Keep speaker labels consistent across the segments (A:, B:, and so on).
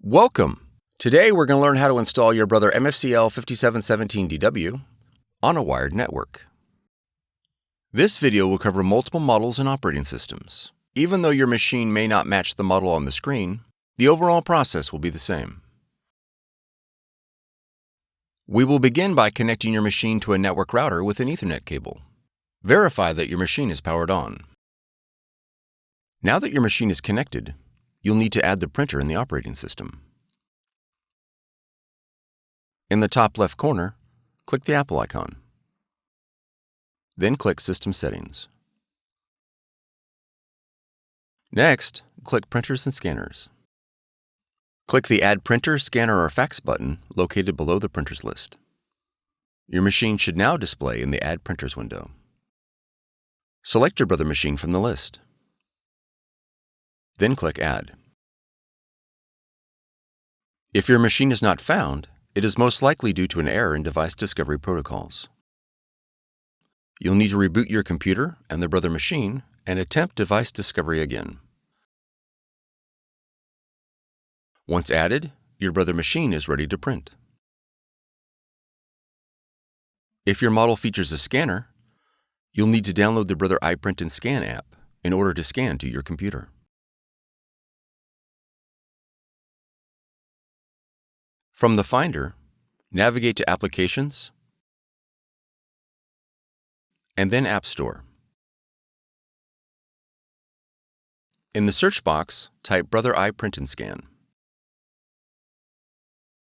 A: Welcome! Today we're going to learn how to install your Brother MFC-L5717DW on a wired network. This video will cover multiple models and operating systems. Even though your machine may not match the model on the screen, the overall process will be the same. We will begin by connecting your machine to a network router with an Ethernet cable. Verify that your machine is powered on. Now that your machine is connected, you'll need to add the printer in the operating system. In the top left corner, click the Apple icon. Then click System Settings. Next, click Printers and Scanners. Click the Add Printer, Scanner, or Fax button located below the printers list. Your machine should now display in the Add Printers window. Select your Brother machine from the list. Then click Add. If your machine is not found, it is most likely due to an error in device discovery protocols. You'll need to reboot your computer and the Brother machine and attempt device discovery again. Once added, your Brother machine is ready to print. If your model features a scanner, you'll need to download the Brother iPrint&Scan app in order to scan to your computer. From the Finder, navigate to Applications, and then App Store. In the search box, type Brother iPrint&Scan.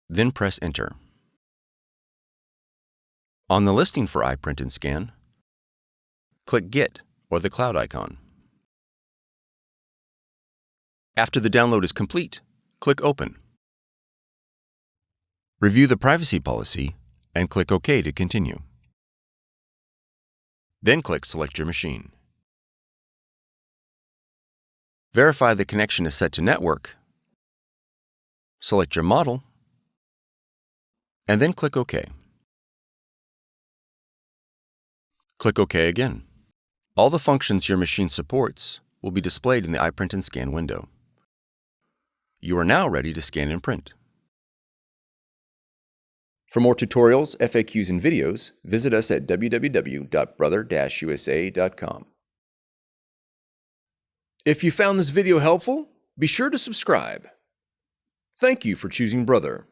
A: Then press Enter. On the listing for iPrint&Scan, click Get or the cloud icon. After the download is complete, click Open. Review the privacy policy and click OK to continue. Then click Select your machine. Verify the connection is set to network. Select your model, and then click OK. Click OK again. All the functions your machine supports will be displayed in the iPrint&Scan window. You are now ready to scan and print. For more tutorials, FAQs, and videos, visit us at www.brother-usa.com. If you found this video helpful, be sure to subscribe. Thank you for choosing Brother.